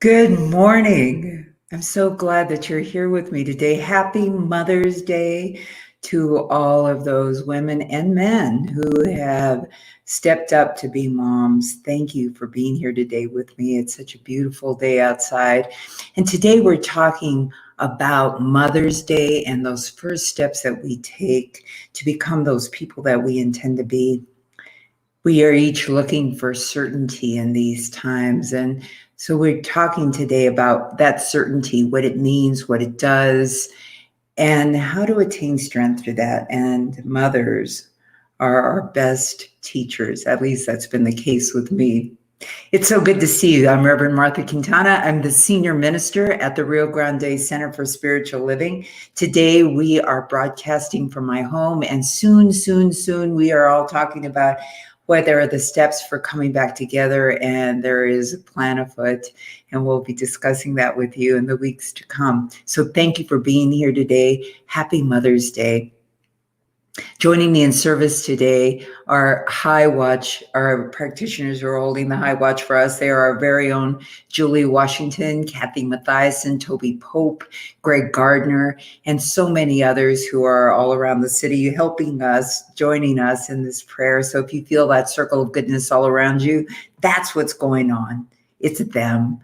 Good morning. I'm so glad that you're here with me today. Happy Mother's Day to all of those women and men who have stepped up to be moms. Thank you for being here today with me. It's such a beautiful day outside. And today we're talking about Mother's Day and those first steps that we take to become those people that we intend to be. We are each looking for certainty in these times. And so we're talking today about that certainty, what it means, what it does, and how to attain strength through that. And mothers are our best teachers. At least that's been the case with me. It's so good to see you. I'm Reverend Martha Quintana. I'm the senior minister at the Rio Grande Center for Spiritual Living. Today we are broadcasting from my home, and soon we are all talking about what are the steps for coming back together, and there is a plan afoot, and we'll be discussing that with you in the weeks to come. So thank you for being here today. Happy Mother's Day. Joining me in service today are High Watch. Our practitioners are holding the High Watch for us. They are our very own Julie Washington, Kathy Mathiasen, Toby Pope, Greg Gardner, and so many others who are all around the city helping us, joining us in this prayer. So if you feel that circle of goodness all around you, that's what's going on. It's them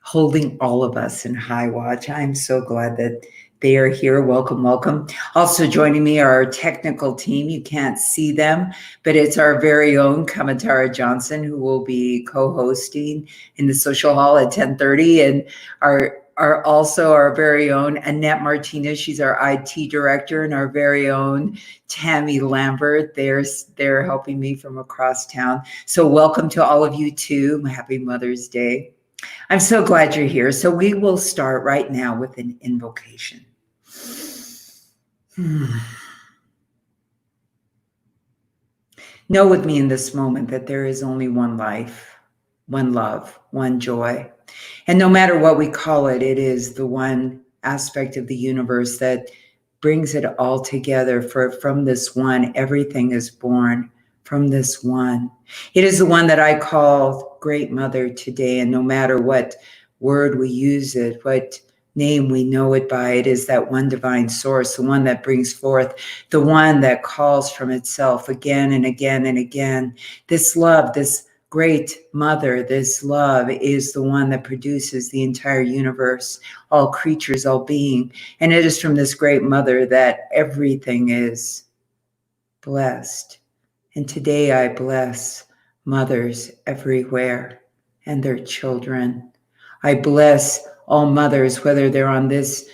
holding all of us in High Watch. I'm so glad that they are here. Welcome, welcome. Also joining me are our technical team. You can't see them, but it's our very own Kamatara Johnson, who will be co-hosting in the social hall at 10:30, and our also our very own Annette Martinez. She's our IT director, and our very own Tammy Lambert. They're helping me from across town. So welcome to all of you too. Happy Mother's Day. I'm so glad you're here. So we will start right now with an invocation. Know with me in this moment that there is only one life, one love, one joy. And no matter what we call it, it is the one aspect of the universe that brings it all together. For from this one, everything is born. From this one. It is the one that I call Great Mother today. And no matter what word we use it, what name we know it by, it is that one divine source, the one that brings forth, the one that calls from itself again and again and again. This love, this great mother, this love is the one that produces the entire universe, all creatures, all being. And it is from this great mother that everything is blessed. And today I bless mothers everywhere and their children. I bless all mothers, whether they're in this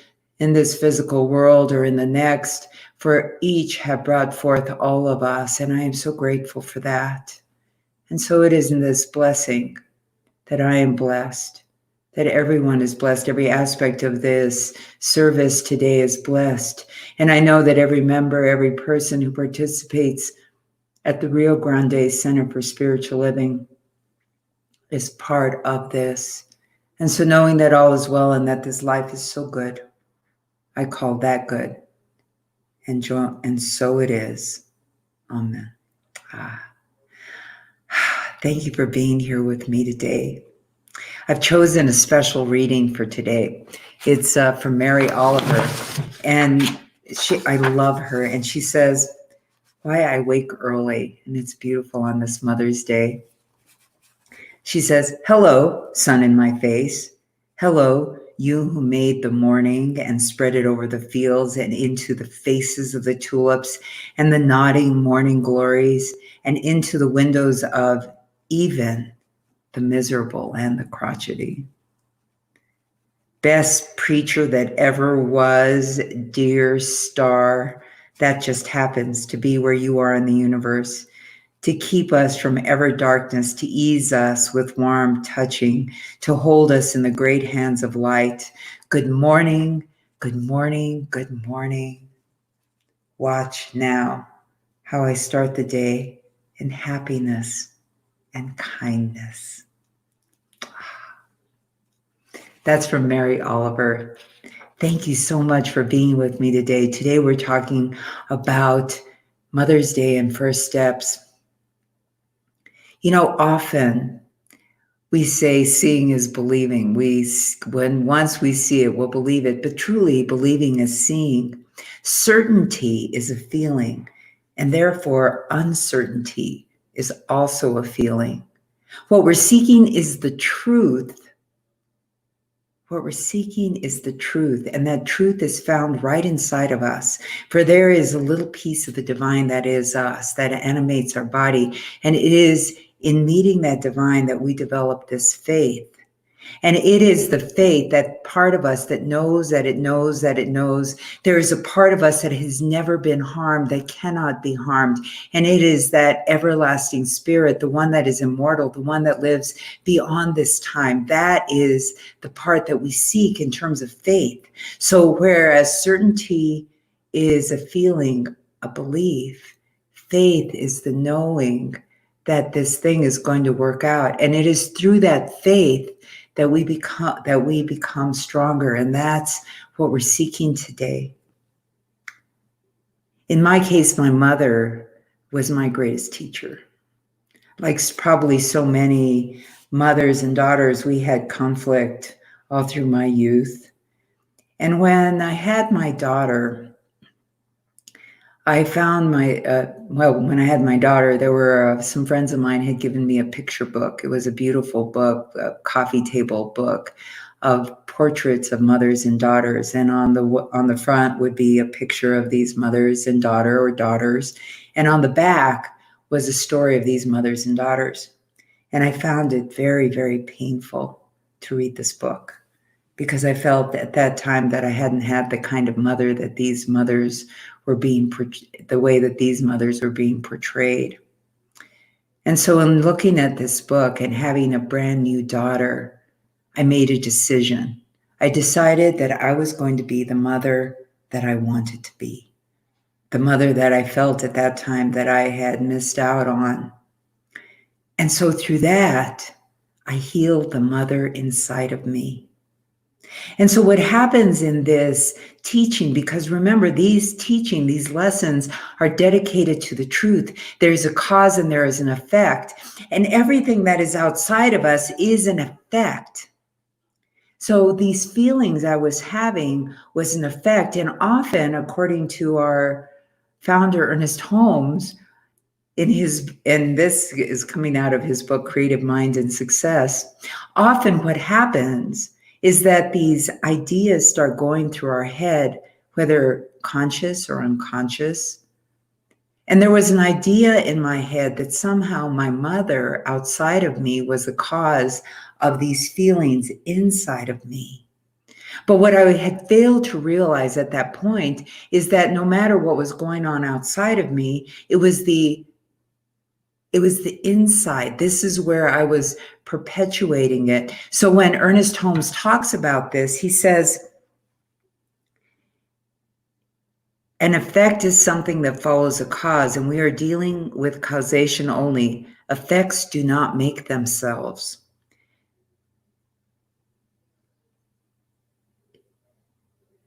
physical world or in the next, for each have brought forth all of us. And I am so grateful for that. And so it is in this blessing that I am blessed, that everyone is blessed. Every aspect of this service today is blessed. And I know that every member, every person who participates at the Rio Grande Center for Spiritual Living is part of this. And so knowing that all is well and that this life is so good, I call that good. And so it is. Amen. Thank you for being here with me today. I've chosen a special reading for today. It's from Mary Oliver. And I love her. And she says, Why I Wake Early. And it's beautiful on this Mother's Day. She says, Hello, sun in my face. Hello, you who made the morning and spread it over the fields and into the faces of the tulips and the nodding morning glories and into the windows of even the miserable and the crotchety. Best preacher that ever was, dear star, that just happens to be where you are in the universe, to keep us from ever darkness, to ease us with warm touching, to hold us in the great hands of light. Good morning, good morning, good morning. Watch now how I start the day in happiness and kindness. That's from Mary Oliver. Thank you so much for being with me today. Today we're talking about Mother's Day and first steps. You know, often We say seeing is believing. When once we see it, we'll believe it. But truly, believing is seeing. Certainty is a feeling, and therefore uncertainty is also a feeling. What we're seeking is the truth. What we're seeking is the truth, and that truth is found right inside of us. For there is a little piece of the divine that is us, that animates our body. And it is in meeting that divine that we develop this faith. And it is the faith, that part of us that knows that it knows that it knows. There is a part of us that has never been harmed, that cannot be harmed. And it is that everlasting spirit, the one that is immortal, the one that lives beyond this time. That is the part that we seek in terms of faith. So whereas certainty is a feeling, a belief, faith is the knowing that this thing is going to work out. And it is through that faith that we become stronger. And that's what we're seeking today. In my case, my mother was my greatest teacher. Like probably so many mothers and daughters, we had conflict all through my youth. And when I had my daughter, I found when I had my daughter, there were some friends of mine had given me a picture book. It was a beautiful book, a coffee table book of portraits of mothers and daughters. And on the front would be a picture of these mothers and daughters. And on the back was a story of these mothers and daughters. And I found it very, very painful to read this book, because I felt at that time that I hadn't had the kind of mother that these mothers were the way that these mothers were being portrayed. And so in looking at this book and having a brand new daughter, I made a decision. I decided that I was going to be the mother that I wanted to be, the mother that I felt at that time that I had missed out on. And so through that, I healed the mother inside of me. And so what happens in this teaching, because remember, these lessons are dedicated to the truth. There's a cause and there is an effect. And everything that is outside of us is an effect. So these feelings I was having was an effect. And often, according to our founder, Ernest Holmes, and this is coming out of his book, Creative Mind and Success, often what happens is that these ideas start going through our head, whether conscious or unconscious. And there was an idea in my head that somehow my mother outside of me was the cause of these feelings inside of me. But what I had failed to realize at that point is that no matter what was going on outside of me, it was the inside. This is where I was perpetuating it. So when Ernest Holmes talks about this, he says, an effect is something that follows a cause, and we are dealing with causation only. Effects do not make themselves.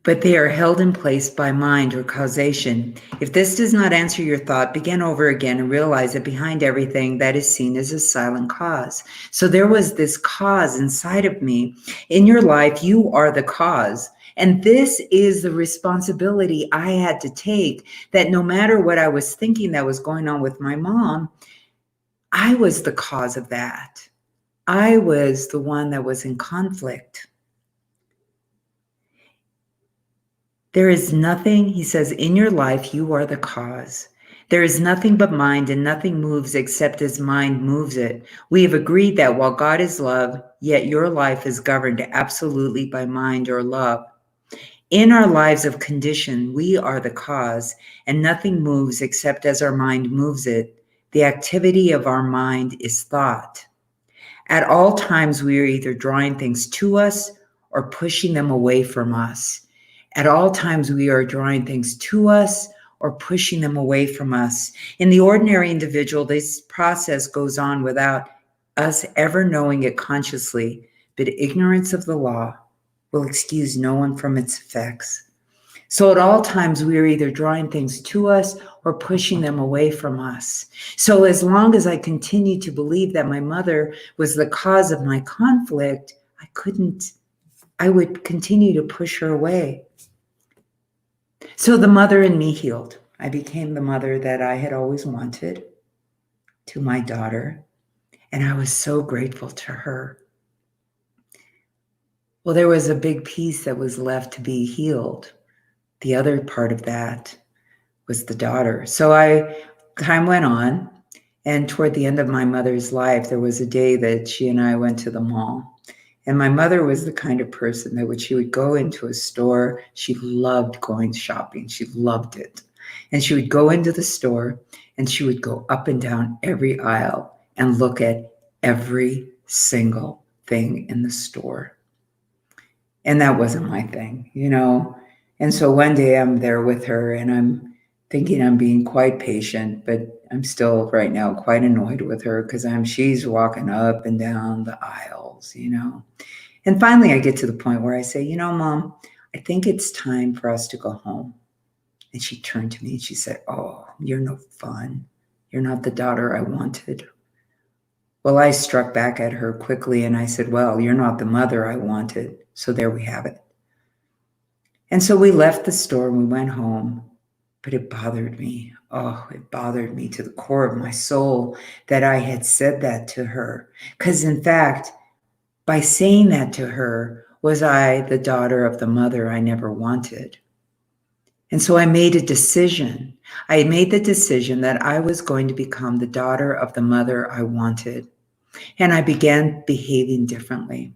But they are held in place by mind or causation. If this does not answer your thought, begin over again and realize that behind everything that is seen is a silent cause. So there was this cause inside of me. In your life, you are the cause. And this is the responsibility I had to take, that no matter what I was thinking that was going on with my mom, I was the cause of that. I was the one that was in conflict. There is nothing, he says, in your life, you are the cause. There is nothing but mind, and nothing moves except as mind moves it. We have agreed that while God is love, yet your life is governed absolutely by mind or love. In our lives of condition, we are the cause, and nothing moves except as our mind moves it. The activity of our mind is thought. At all times, we are either drawing things to us or pushing them away from us. At all times, we are drawing things to us or pushing them away from us. In the ordinary individual, this process goes on without us ever knowing it consciously, but ignorance of the law will excuse no one from its effects. So at all times, we are either drawing things to us or pushing them away from us. So as long as I continued to believe that my mother was the cause of my conflict, I would continue to push her away. So the mother in me healed. I became the mother that I had always wanted to my daughter, and I was so grateful to her. Well, there was a big piece that was left to be healed. The other part of that was the daughter. So time went on, and toward the end of my mother's life, there was a day that she and I went to the mall. And my mother was the kind of person that when she would go into a store, she loved going shopping. She loved it. And she would go into the store and she would go up and down every aisle and look at every single thing in the store. And that wasn't my thing, you know? And so one day I'm there with her and I'm thinking I'm being quite patient, but I'm still right now quite annoyed with her because she's walking up and down the aisles, you know? And finally I get to the point where I say, you know, Mom, I think it's time for us to go home. And she turned to me and she said, oh, you're no fun. You're not the daughter I wanted. Well, I struck back at her quickly and I said, well, you're not the mother I wanted. So there we have it. And so we left the store and we went home, but it bothered me. Oh, it bothered me to the core of my soul that I had said that to her. Because in fact, by saying that to her, was I the daughter of the mother I never wanted? And so I made a decision. I made the decision that I was going to become the daughter of the mother I wanted. And I began behaving differently.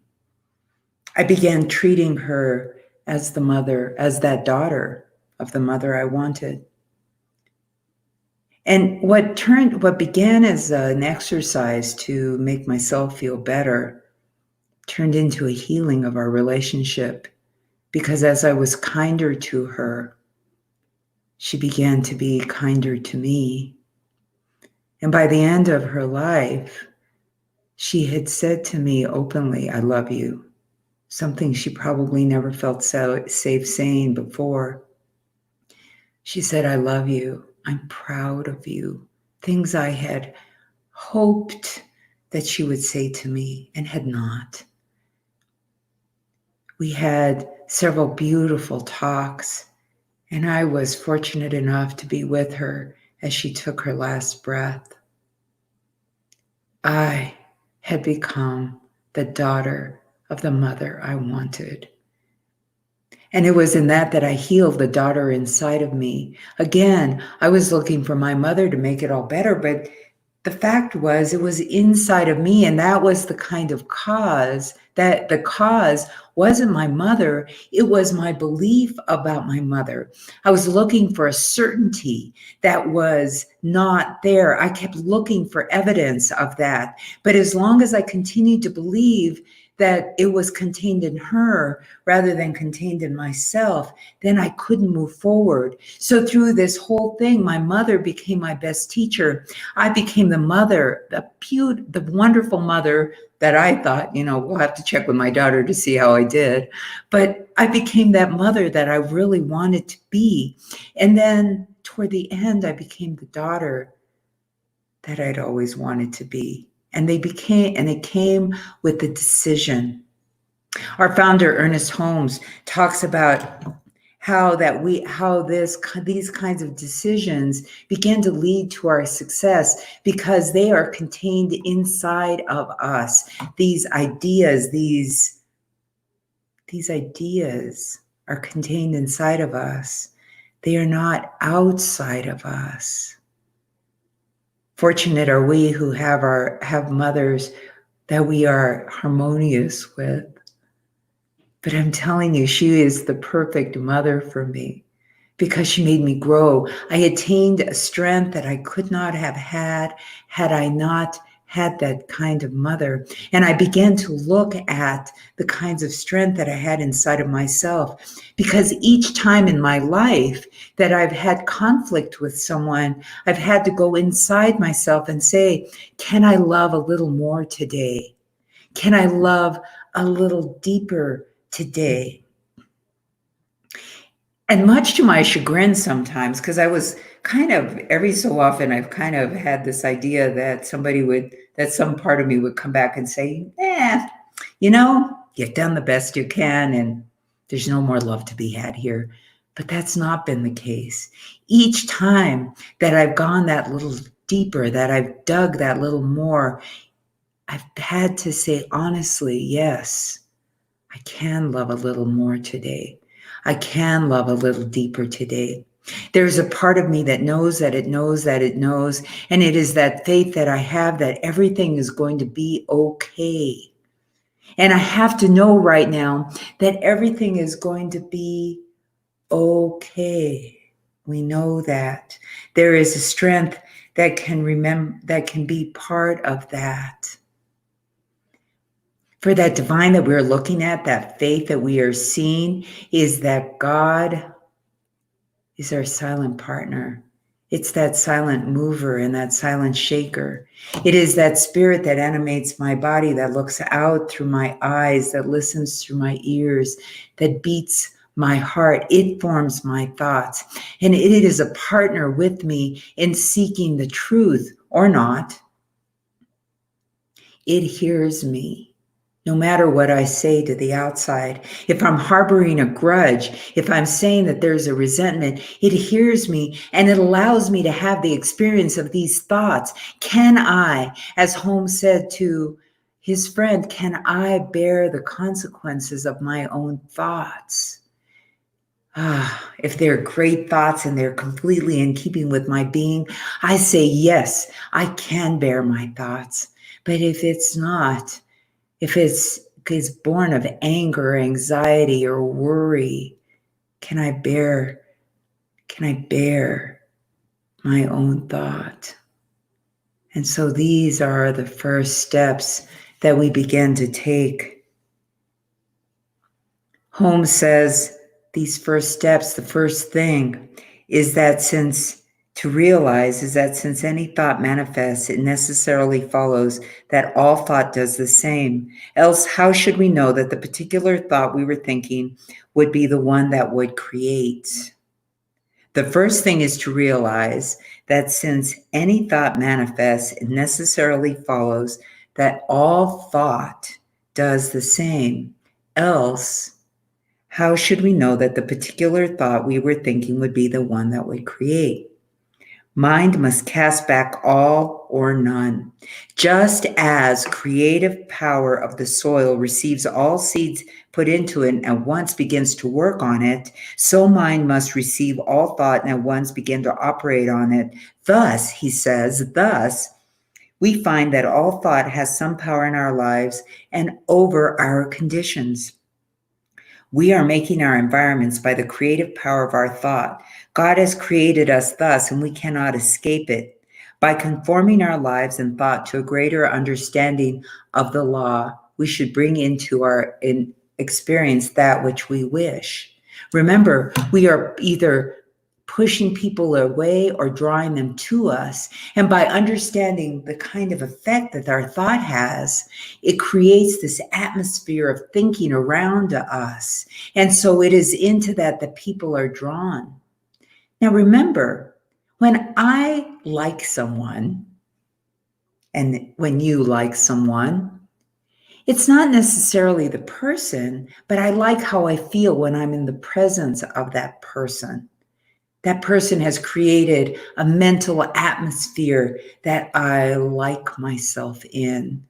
I began treating her as the mother, as that daughter of the mother I wanted. And what began as an exercise to make myself feel better turned into a healing of our relationship, because as I was kinder to her, she began to be kinder to me. And by the end of her life, she had said to me openly, I love you. Something she probably never felt so safe saying before. She said, I love you. I'm proud of you. Things I had hoped that she would say to me and had not. We had several beautiful talks, and I was fortunate enough to be with her as she took her last breath. I had become the daughter of the mother I wanted. And it was in that I healed the daughter inside of me. Again, I was looking for my mother to make it all better, but the fact was it was inside of me, and that was the kind of cause, that the cause wasn't my mother, it was my belief about my mother. I was looking for a certainty that was not there. I kept looking for evidence of that. But as long as I continued to believe that it was contained in her rather than contained in myself, then I couldn't move forward. So through this whole thing, my mother became my best teacher. I became the mother, the wonderful mother that I thought, we'll have to check with my daughter to see how I did. But I became that mother that I really wanted to be. And then toward the end, I became the daughter that I'd always wanted to be. And it came with the decision. Our founder, Ernest Holmes, talks about how these kinds of decisions begin to lead to our success because they are contained inside of us. These ideas are contained inside of us. They are not outside of us. Fortunate are we who have mothers that we are harmonious with. But I'm telling you, she is the perfect mother for me because she made me grow. I attained a strength that I could not have had I not had that kind of mother. And I began to look at the kinds of strength that I had inside of myself, because each time in my life that I've had conflict with someone, I've had to go inside myself and say, can I love a little more today? Can I love a little deeper today? And much to my chagrin sometimes, because I was kind of every so often, I've kind of had this idea that some part of me would come back and say, you've done the best you can and there's no more love to be had here. But that's not been the case. Each time that I've gone that little deeper, that I've dug that little more, I've had to say honestly, yes, I can love a little more today. I can love a little deeper today. There's a part of me that knows that it knows that it knows, and it is that faith that I have that everything is going to be okay. And I have to know right now that everything is going to be okay. We know that. There is a strength that can be part of that. For that divine that we're looking at, that faith that we are seeing, is that God is our silent partner. It's that silent mover and that silent shaker. It is that spirit that animates my body, that looks out through my eyes, that listens through my ears, that beats my heart. It forms my thoughts. And it is a partner with me in seeking the truth or not. It hears me. No matter what I say to the outside, if I'm harboring a grudge, if I'm saying that there's a resentment, it hears me and it allows me to have the experience of these thoughts. Can I, as Holmes said to his friend, can I bear the consequences of my own thoughts? If they're great thoughts and they're completely in keeping with my being, I say, yes, I can bear my thoughts. But if it's not, if it's born of anger, anxiety, or worry, can I bear my own thought? And so these are the first steps that we begin to take. Holmes says these first steps, the first thing is that since any thought manifests, it necessarily follows that all thought does the same. Else, how should we know that the particular thought we were thinking would be the one that would create? The first thing is to realize that since any thought manifests, it necessarily follows that all thought does the same. Else, how should we know that the particular thought we were thinking would be the one that would create? Mind must cast back all or none. Just as creative power of the soil receives all seeds put into it and at once begins to work on it, so mind must receive all thought and at once begin to operate on it. Thus, he says, we find that all thought has some power in our lives and over our conditions. We are making our environments by the creative power of our thought. God has created us thus, and we cannot escape it. By conforming our lives and thought to a greater understanding of the law, we should bring into our experience that which we wish. Remember, we are either pushing people away or drawing them to us. And by understanding the kind of effect that our thought has, it creates this atmosphere of thinking around us. And so it is into that people are drawn. Now remember, when I like someone, and when you like someone, it's not necessarily the person, but I like how I feel when I'm in the presence of that person. That person has created a mental atmosphere that I like myself in.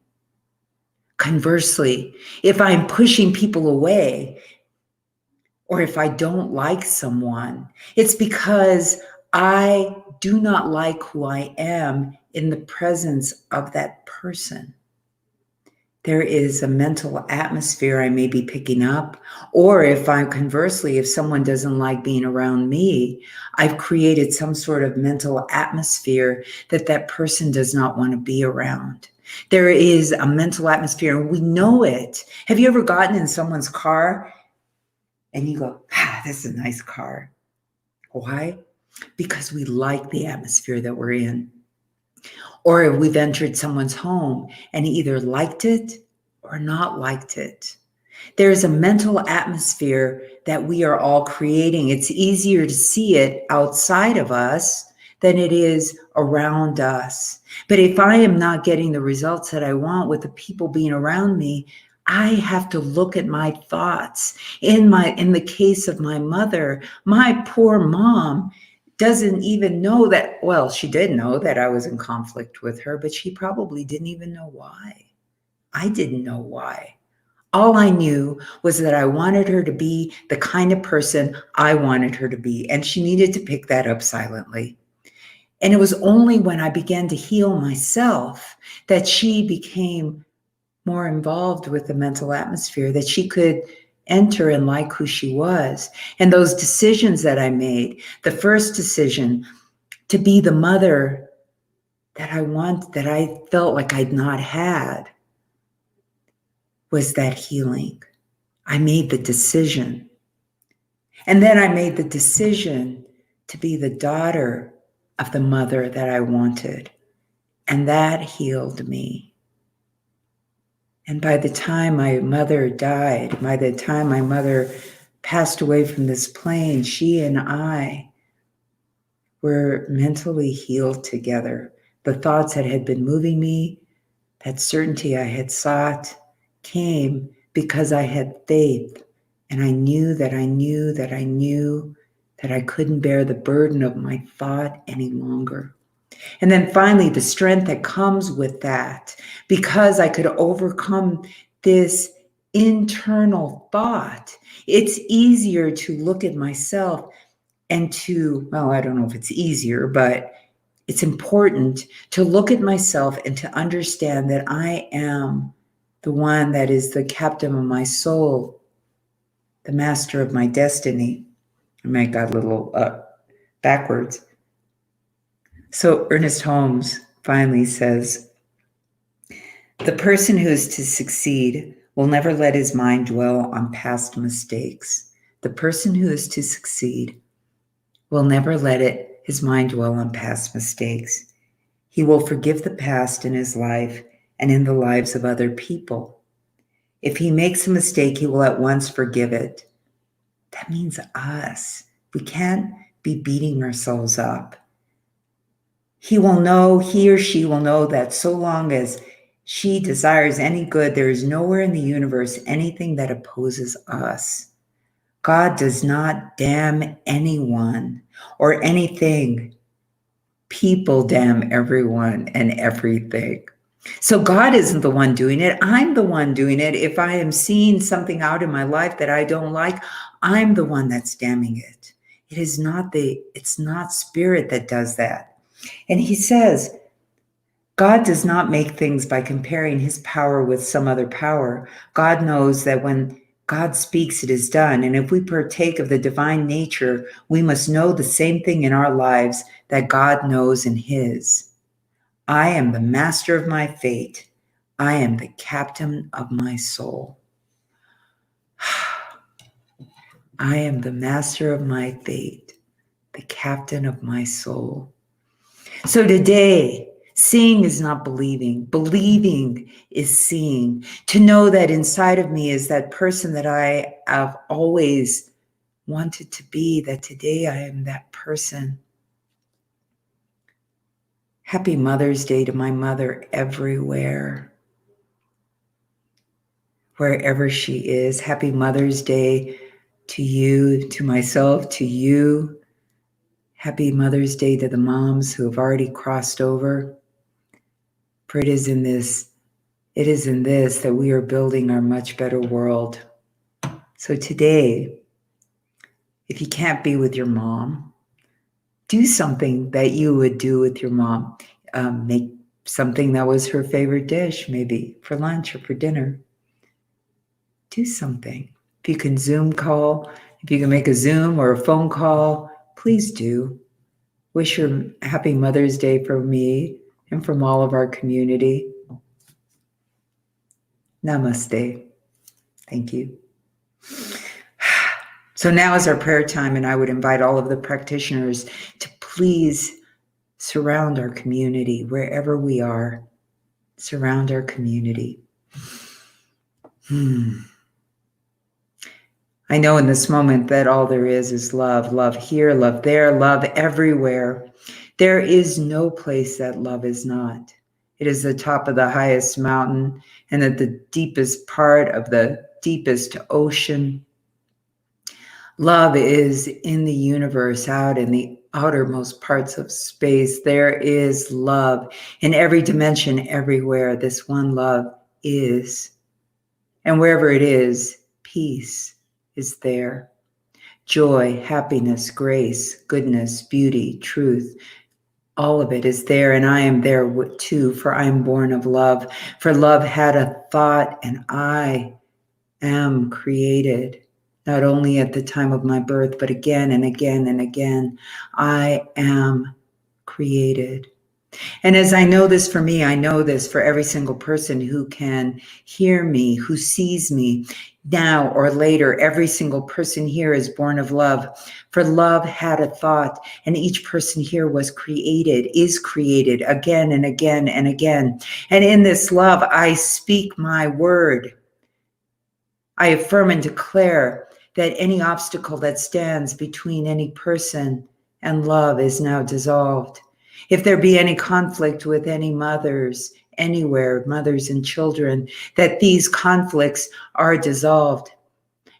Conversely, if I'm pushing people away, or if I don't like someone, it's because I do not like who I am in the presence of that person. There is a mental atmosphere I may be picking up, or if someone doesn't like being around me, I've created some sort of mental atmosphere that person does not want to be around. There is a mental atmosphere, and we know it. Have you ever gotten in someone's car and you go, this is a nice car? Why? Because we like the atmosphere that we're in. Or we've entered someone's home and either liked it or not liked it. There's a mental atmosphere that we are all creating. It's easier to see it outside of us than it is around us. But if I am not getting the results that I want with the people being around me, I have to look at my thoughts. In the case of my mother, my poor mom doesn't even know that, well, she did know that I was in conflict with her, but she probably didn't even know why. I didn't know why. All I knew was that I wanted her to be the kind of person I wanted her to be, and she needed to pick that up silently. And it was only when I began to heal myself that she became more involved with the mental atmosphere, that she could enter and like who she was. And those decisions that I made, the first decision to be the mother that I felt like I'd not had, was that healing. I made the decision. And then I made the decision to be the daughter of the mother that I wanted. And that healed me. And by the time my mother died, by the time my mother passed away from this plane, she and I were mentally healed together. The thoughts that had been moving me, that certainty I had sought, came because I had faith. And I knew that I couldn't bear the burden of my thought any longer. And then finally, the strength that comes with that, because I could overcome this internal thought, it's easier to look at myself and to, well, I don't know if it's easier, but it's important to look at myself and to understand that I am the one that is the captain of my soul, the master of my destiny. I might got a little backwards. So Ernest Holmes finally says, the person who is to succeed will never let his mind dwell on past mistakes. The person who is to succeed will never let his mind dwell on past mistakes. He will forgive the past in his life and in the lives of other people. If he makes a mistake, he will at once forgive it. That means us. We can't be beating ourselves up. He or she will know that so long as she desires any good, there is nowhere in the universe anything that opposes us. God does not damn anyone or anything. People damn everyone and everything. So God isn't the one doing it. I'm the one doing it. If I am seeing something out in my life that I don't like, I'm the one that's damning it. It's not spirit that does that. And he says, God does not make things by comparing his power with some other power. God knows that when God speaks, it is done. And if we partake of the divine nature, we must know the same thing in our lives that God knows in his. I am the master of my fate. I am the captain of my soul. I am the master of my fate, the captain of my soul. So today, seeing is not believing. Believing is seeing. To know that inside of me is that person that I have always wanted to be, that today I am that person. Happy Mother's Day to my mother everywhere, wherever she is. Happy Mother's Day to you, to myself, to you. Happy Mother's Day to the moms who have already crossed over. For it is in this that we are building our much better world. So today, if you can't be with your mom, do something that you would do with your mom. Make something that was her favorite dish, maybe for lunch or for dinner. Do something. If you can Zoom call, if you can make a Zoom or a phone call, please do. Wish her happy Mother's Day from me and from all of our community. Namaste. Thank you. So now is our prayer time, and I would invite all of the practitioners to please surround our community wherever we are. Surround our community. I know in this moment that all there is love. Love here, love there, love everywhere. There is no place that love is not. It is the top of the highest mountain and at the deepest part of the deepest ocean. Love is in the universe, out in the outermost parts of space. There is love in every dimension, everywhere. This one love is. And wherever it is, peace is there. Joy, happiness, grace, goodness, beauty, truth, all of it is there, and I am there too, for I am born of love. For love had a thought, and I am created, not only at the time of my birth, but again and again and again. I am created. And as I know this for me, I know this for every single person who can hear me, who sees me now or later. Every single person here is born of love. For love had a thought, and each person here was created, is created again and again and again. And in this love, I speak my word. I affirm and declare that any obstacle that stands between any person and love is now dissolved. If there be any conflict with any mothers, anywhere, mothers and children, that these conflicts are dissolved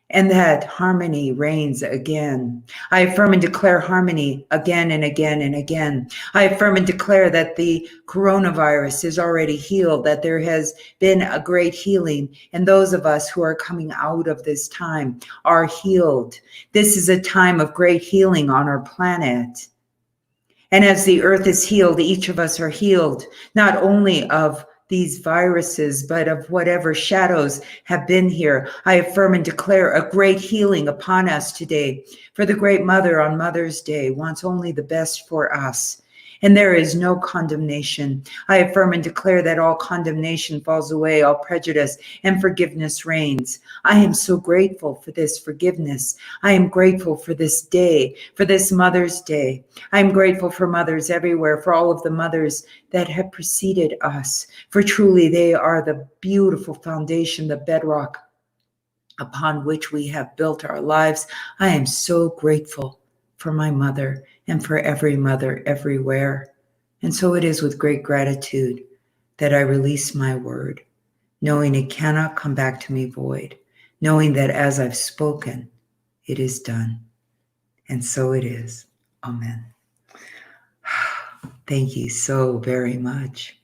and that harmony reigns again. I affirm and declare harmony again and again and again. I affirm and declare that the coronavirus is already healed, that there has been a great healing, and those of us who are coming out of this time are healed. This is a time of great healing on our planet. And as the earth is healed, each of us are healed, not only of these viruses, but of whatever shadows have been here. I affirm and declare a great healing upon us today. For the great mother on Mother's Day wants only the best for us. And there is no condemnation. I affirm and declare that all condemnation falls away, all prejudice and forgiveness reigns. I am so grateful for this forgiveness. I am grateful for this day, for this Mother's Day. I am grateful for mothers everywhere, for all of the mothers that have preceded us, for truly they are the beautiful foundation, the bedrock upon which we have built our lives. I am so grateful for my mother and for every mother everywhere. And so it is with great gratitude that I release my word, knowing it cannot come back to me void, knowing that as I've spoken, it is done. And so it is. Amen. Thank you so very much.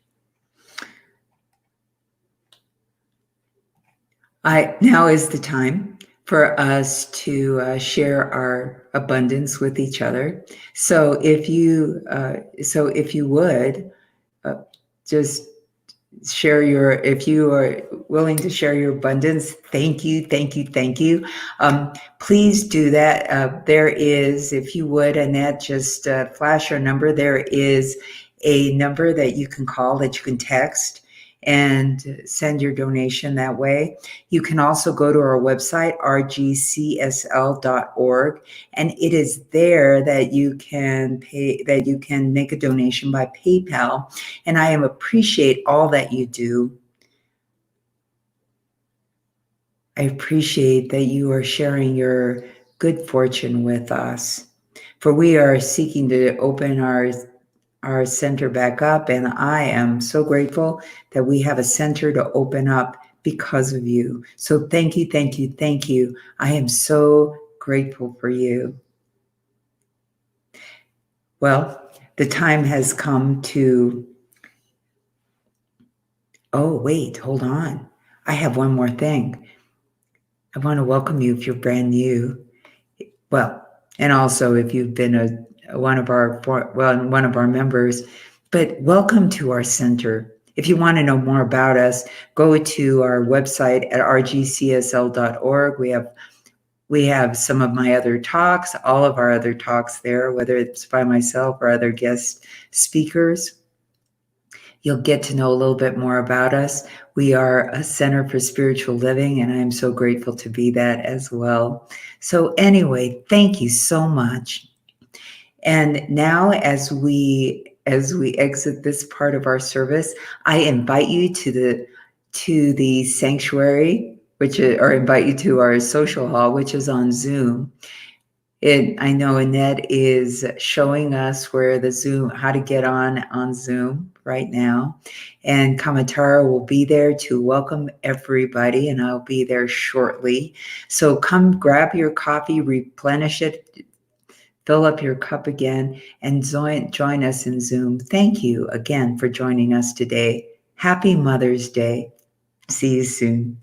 Now is the time for us to share our abundance with each other. So if you would just share if you are willing to share your abundance, thank you. Please do that. There is, if you would, Annette, just flash our number. There is a number that you can call, that you can text, and send your donation that way. You can also go to our website, rgcsl.org, and it is there that you can make a donation by PayPal. And I appreciate all that you do. I appreciate that you are sharing your good fortune with us, for we are seeking to open our center back up, and I am so grateful that we have a center to open up because of you. So thank you. I am so grateful for you. Well, the time has come to, oh wait, hold on. I have one more thing. I want to welcome you if you're brand new. Well, and also if you've been one of our members, but welcome to our center. If you want to know more about us, go to our website at rgcsl.org. We have some of my other talks, all of our other talks there, whether it's by myself or other guest speakers. You'll get to know a little bit more about us. We are a center for spiritual living, and I'm so grateful to be that as well. So anyway, thank you so much. And now, as we exit this part of our service, I invite you to the sanctuary, or invite you to our social hall, which is on Zoom. I know Annette is showing us where the Zoom, how to get on Zoom right now. And Kamatara will be there to welcome everybody, and I'll be there shortly. So come grab your coffee, replenish it, fill up your cup again, and join us in Zoom. Thank you again for joining us today. Happy Mother's Day. See you soon.